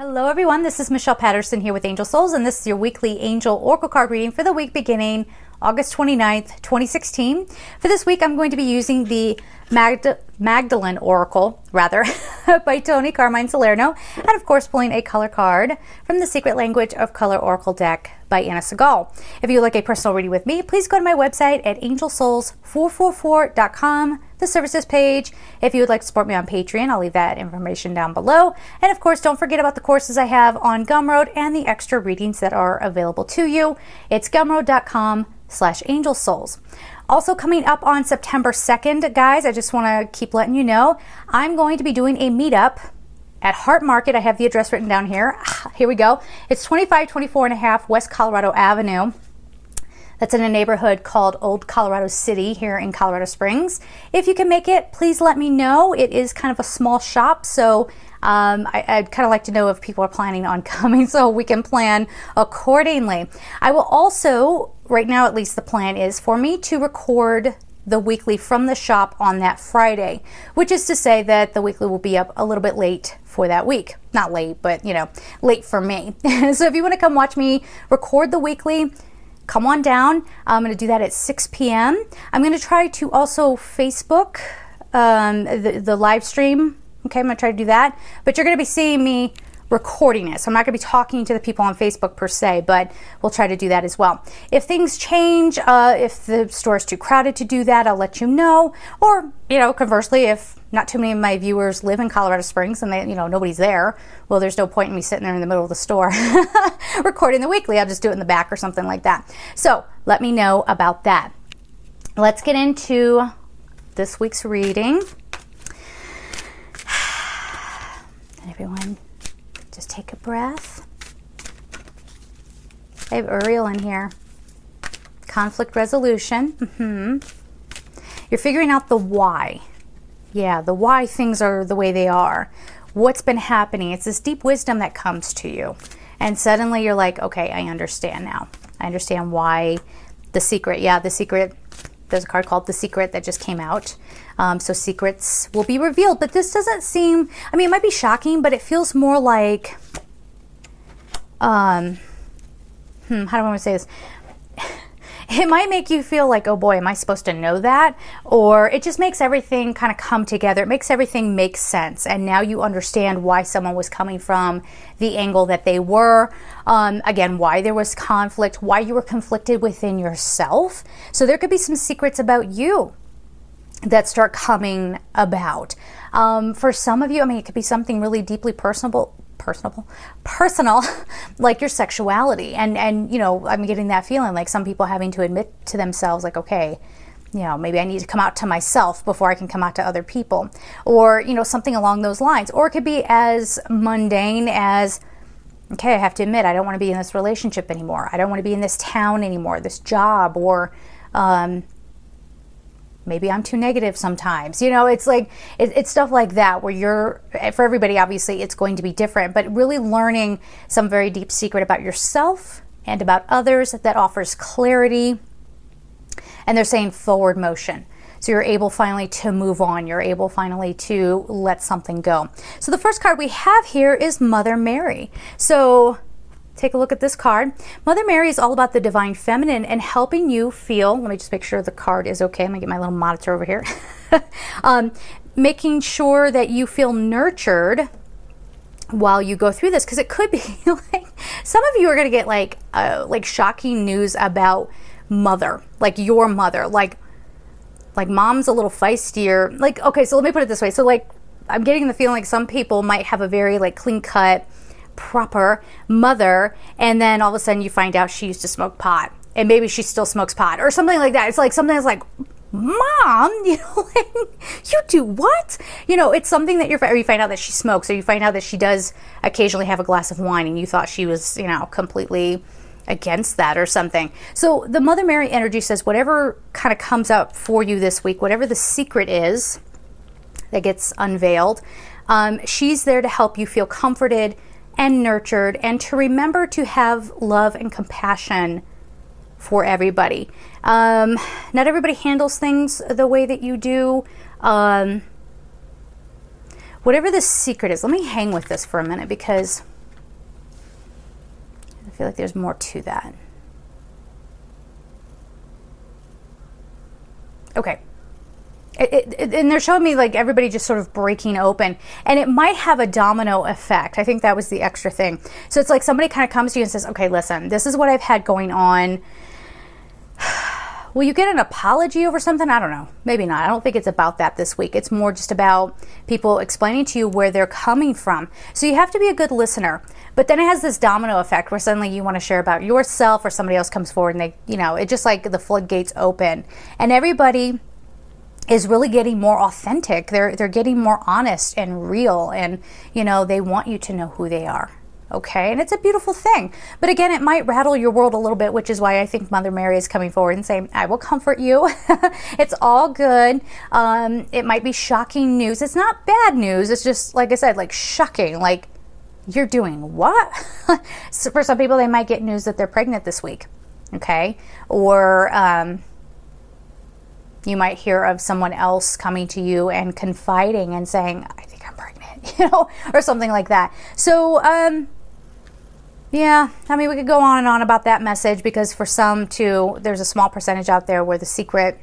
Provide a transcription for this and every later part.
Hello everyone, this is Michelle Patterson here with Angel Souls, and this is your weekly Angel Oracle card reading for the week beginning August 29th, 2016. For this week, I'm going to be using the Magdalene Oracle, by Tony Carmine Salerno, and of course pulling a color card from the Secret Language of Color Oracle deck by Anna Segal. If you would like a personal reading with me, please go to my website at angelsouls444.com, the services page. If you would like to support me on Patreon, I'll leave that information down below. And of course, don't forget about the courses I have on Gumroad and the extra readings that are available to you. It's gumroad.com/angelsouls. Also coming up on September 2nd, guys, I just want to keep letting you know, I'm going to be doing a meetup at Heart Market. I have the address written down here. Here we go. It's 2524 and a half West Colorado Avenue. That's in a neighborhood called Old Colorado City here in Colorado Springs. If you can make it, please let me know. It is kind of a small shop, so I'd kind of like to know if people are planning on coming so we can plan accordingly. I will also, right now at least the plan is for me to record the weekly from the shop on that Friday, which is to say that the weekly will be up a little bit late for that week. Not late, but late for me. So if you want to come watch me record the weekly, come on down. I'm going to do that at 6 p.m. I'm going to try to also Facebook the live stream. Okay, I'm going to try to do that. But you're going to be seeing me recording it. So I'm not going to be talking to the people on Facebook per se, but we'll try to do that as well. If things change, if the store is too crowded to do that, I'll let you know. Or, conversely, if not too many of my viewers live in Colorado Springs and they, nobody's there, well, there's no point in me sitting there in the middle of the store recording the weekly. I'll just do it in the back or something like that. So let me know about that. Let's get into this week's reading. Everyone, just take a breath. I have Uriel in here. Conflict resolution. You're figuring out the why. Yeah, the why things are the way they are. What's been happening. It's this deep wisdom that comes to you. And suddenly you're like, okay, I understand now. I understand why the secret. Yeah, the secret. There's a card called The Secret that just came out. So secrets will be revealed. But this doesn't seem, it might be shocking, but it feels more like, how do I want to say this? It might make you feel like, oh boy, am I supposed to know that? Or it just makes everything kind of come together. It makes everything make sense. And now you understand why someone was coming from the angle that they were. Again, why there was conflict, why you were conflicted within yourself. So there could be some secrets about you that start coming about. For some of you, it could be something really deeply personal, like your sexuality. And I'm getting that feeling like some people having to admit to themselves like, okay, maybe I need to come out to myself before I can come out to other people, or, something along those lines. Or it could be as mundane as, okay, I have to admit, I don't want to be in this relationship anymore. I don't want to be in this town anymore, this job, or, maybe I'm too negative sometimes. It's like, it's stuff like that where for everybody, obviously, it's going to be different, but really learning some very deep secret about yourself and about others that offers clarity. And they're saying forward motion. So you're able finally to move on. You're able finally to let something go. So the first card we have here is Mother Mary. So take a look at this card. Mother Mary is all about the divine feminine and helping you feel, let me just make sure the card is okay. I'm gonna get my little monitor over here. Making sure that you feel nurtured while you go through this, because it could be like some of you are gonna get like shocking news about mother, like your mother, like mom's a little feistier. Like, okay, so let me put it this way. So like, I'm getting the feeling like some people might have a very like clean cut, proper mother, and then all of a sudden you find out she used to smoke pot, and maybe she still smokes pot or something like that. It's like something that's like, Mom, you do what? It's something that or you find out that she smokes, or you find out that she does occasionally have a glass of wine, and you thought she was, completely against that or something. So the Mother Mary energy says whatever kind of comes up for you this week, whatever the secret is that gets unveiled, she's there to help you feel comforted and nurtured, and to remember to have love and compassion for everybody. Not everybody handles things the way that you do. Whatever the secret is, let me hang with this for a minute, because feel like there's more to that. Okay. And they're showing me like everybody just sort of breaking open, and it might have a domino effect. I think that was the extra thing. So it's like somebody kind of comes to you and says, okay, listen, this is what I've had going on. Will you get an apology over something? I don't know. Maybe not. I don't think it's about that this week. It's more just about people explaining to you where they're coming from. So you have to be a good listener. But then it has this domino effect where suddenly you want to share about yourself, or somebody else comes forward and they, you know, it just like the floodgates open. And everybody is really getting more authentic. They're getting more honest and real, and you know, they want you to know who they are. Okay, and it's a beautiful thing. But again, it might rattle your world a little bit, which is why I think Mother Mary is coming forward and saying, I will comfort you. It's all good. It might be shocking news. It's not bad news. It's just, like I said, like shocking. Like, you're doing what? So for some people, they might get news that they're pregnant this week. Okay, or you might hear of someone else coming to you and confiding and saying, I think I'm pregnant, you know, or something like that. So, yeah, I mean, we could go on and on about that message, because for some too, there's a small percentage out there where the secret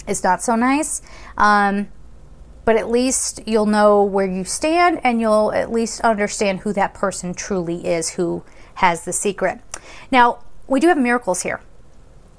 is not so nice. But at least you'll know where you stand, and you'll at least understand who that person truly is who has the secret. Now, we do have miracles here,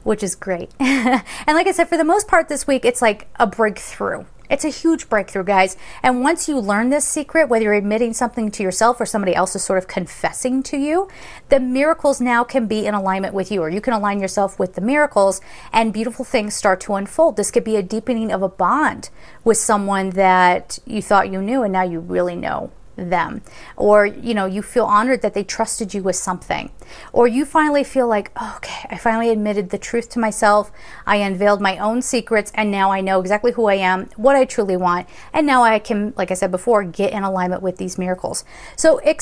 which is great. And like I said, for the most part this week, it's like a breakthrough. It's a huge breakthrough, guys. And once you learn this secret, whether you're admitting something to yourself or somebody else is sort of confessing to you, the miracles now can be in alignment with you, or you can align yourself with the miracles, and beautiful things start to unfold. This could be a deepening of a bond with someone that you thought you knew and now you really know them. Or, you know, you feel honored that they trusted you with something. Or you finally feel like, oh, okay, I finally admitted the truth to myself. I unveiled my own secrets, and now I know exactly who I am, what I truly want. And now I can, like I said before, get in alignment with these miracles. So I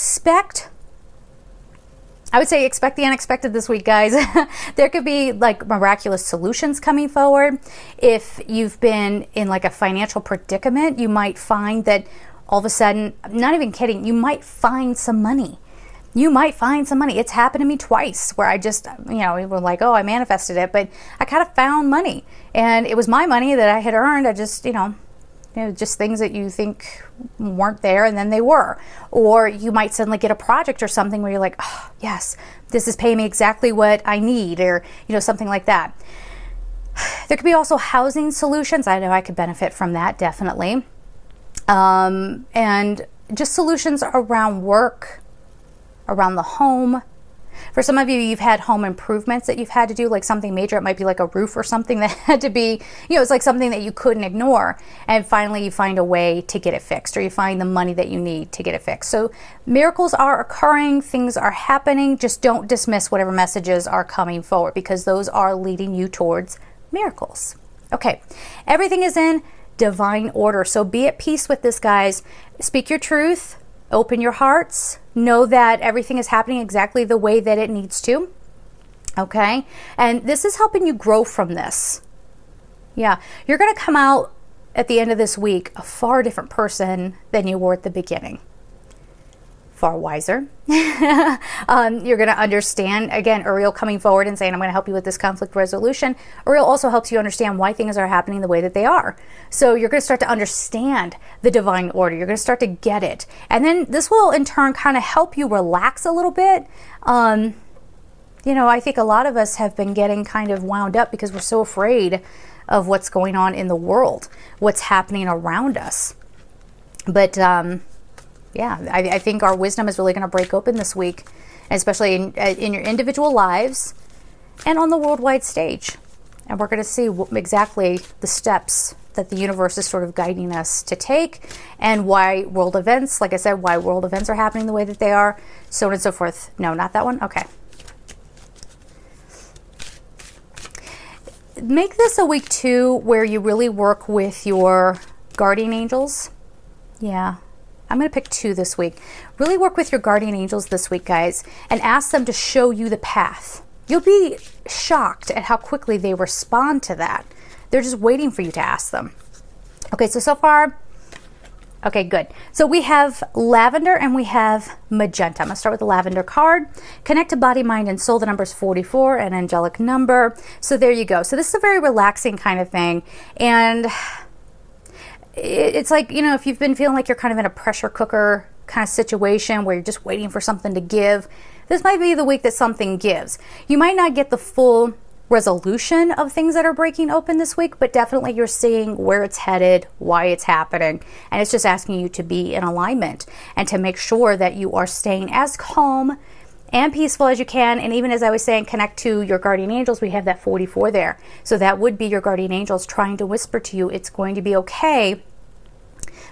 would say expect the unexpected this week, guys. There could be like miraculous solutions coming forward. If you've been in like a financial predicament, you might find that all of a sudden, I'm not even kidding, you might find some money. You might find some money. It's happened to me twice where I just, you know, we were like, oh, I manifested it, but I kind of found money. And it was my money that I had earned. I just, you know, just things that you think weren't there, and then they were. Or you might suddenly get a project or something where you're like, oh, yes, this is paying me exactly what I need, or, you know, something like that. There could be also housing solutions. I know I could benefit from that, definitely. And just solutions around work, around the home. For some of you, you've had home improvements that you've had to do, like something major. It might be like a roof or something that had to be, you know, it's like something that you couldn't ignore. And finally, you find a way to get it fixed, or you find the money that you need to get it fixed. So miracles are occurring. Things are happening. Just don't dismiss whatever messages are coming forward, because those are leading you towards miracles. Okay. Everything is in divine order. So be at peace with this, guys. Speak your truth. Open your hearts. Know that everything is happening exactly the way that it needs to. Okay? And this is helping you grow from this. Yeah. You're going to come out at the end of this week a far different person than you were at the beginning. Far wiser. You're going to understand, again, Uriel coming forward and saying, I'm going to help you with this conflict resolution. Uriel also helps you understand why things are happening the way that they are. So you're going to start to understand the divine order. You're going to start to get it. And then this will in turn kind of help you relax a little bit. You know, I think a lot of us have been getting kind of wound up because we're so afraid of what's going on in the world, what's happening around us. But, yeah, I think our wisdom is really going to break open this week, especially in your individual lives and on the worldwide stage. And we're going to see exactly the steps that the universe is sort of guiding us to take, and why world events, like I said, why world events are happening the way that they are, so on and so forth. No, not that one. Okay. Make this a week too where you really work with your guardian angels. Yeah. I'm going to pick 2 this week. Really work with your guardian angels this week, guys, and ask them to show you the path. You'll be shocked at how quickly they respond to that. They're just waiting for you to ask them. Okay, so far, Okay, good. So we have lavender and we have magenta. I'm going to start with the lavender card. Connect to body, mind, and soul. The number is 44, an angelic number. So there you go. So this is a very relaxing kind of thing. And it's like, you know, if you've been feeling like you're kind of in a pressure cooker kind of situation where you're just waiting for something to give, this might be the week that something gives. You might not get the full resolution of things that are breaking open this week, but definitely you're seeing where it's headed, why it's happening, and it's just asking you to be in alignment and to make sure that you are staying as calm and peaceful as you can. And even as I was saying, connect to your guardian angels. We have that 44 there. So that would be your guardian angels trying to whisper to you, it's going to be okay.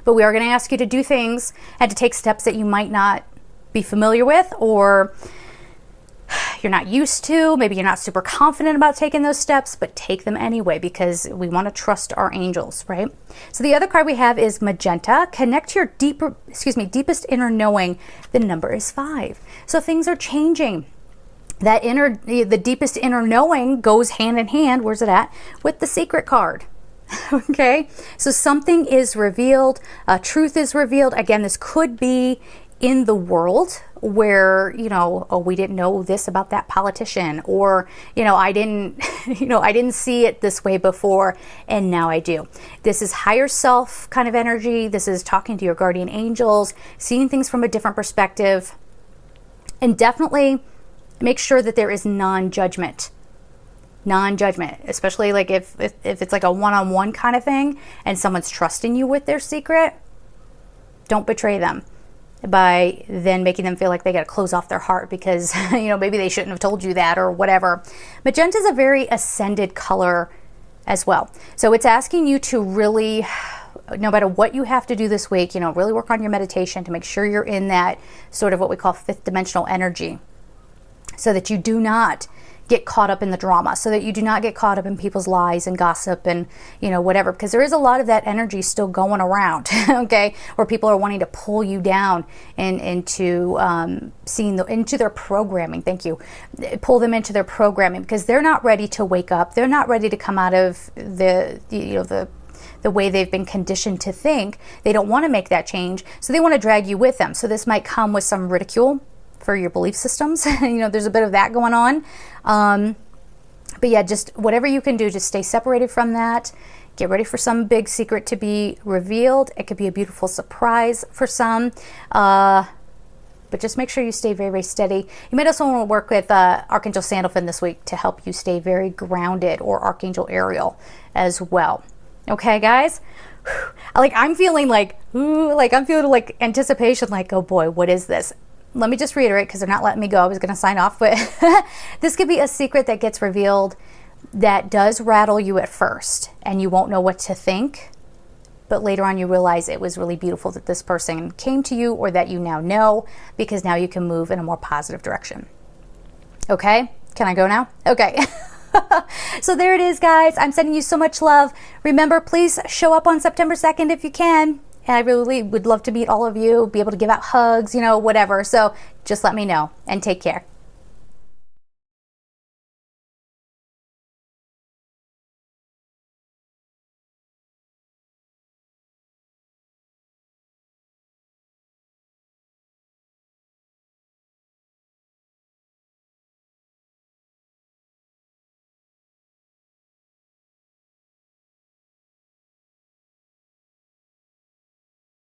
But we are going to ask you to do things and to take steps that you might not be familiar with, or you're not used to. Maybe you're not super confident about taking those steps, but take them anyway, because we want to trust our angels, right? So the other card we have is magenta. Connect to your deepest inner knowing. The number is 5. So things are changing. The deepest inner knowing goes hand in hand. Where's it at? With the secret card. Okay, so something is revealed, truth is revealed. Again, this could be in the world where, you know, oh, we didn't know this about that politician, or, you know, I didn't see it this way before, and now I do. This is higher self kind of energy. This is talking to your guardian angels, seeing things from a different perspective, and definitely make sure that there is non-judgment, especially like if it's like a one-on-one kind of thing and someone's trusting you with their secret. Don't betray them by then making them feel like they got to close off their heart because, you know, maybe they shouldn't have told you that or whatever. Magenta is a very ascended color as well. So it's asking you to really, no matter what you have to do this week, you know, really work on your meditation to make sure you're in that sort of what we call fifth dimensional energy, so that you do not get caught up in the drama, so that you do not get caught up in people's lies and gossip and, you know, whatever, because there is a lot of that energy still going around, okay, where people are wanting to pull you down and into into their programming. Thank you. Pull them into their programming because they're not ready to wake up. They're not ready to come out of the way they've been conditioned to think. They don't want to make that change, so they want to drag you with them. So this might come with some ridicule for your belief systems. You know, there's a bit of that going on. But yeah, just whatever you can do, just stay separated from that. Get ready for some big secret to be revealed. It could be a beautiful surprise for some. But just make sure you stay very, very steady. You might also want to work with Archangel Sandalphon this week to help you stay very grounded, or Archangel Ariel as well. Okay, guys? I'm feeling like anticipation, like, oh boy, what is this? Let me just reiterate, because they're not letting me go. I was going to sign off, but this could be a secret that gets revealed that does rattle you at first, and you won't know what to think. But later on, you realize it was really beautiful that this person came to you, or that you now know, because now you can move in a more positive direction. Okay? Can I go now? Okay. So there it is, guys. I'm sending you so much love. Remember, please show up on September 2nd if you can. And I really would love to meet all of you, be able to give out hugs, you know, whatever. So just let me know, and take care.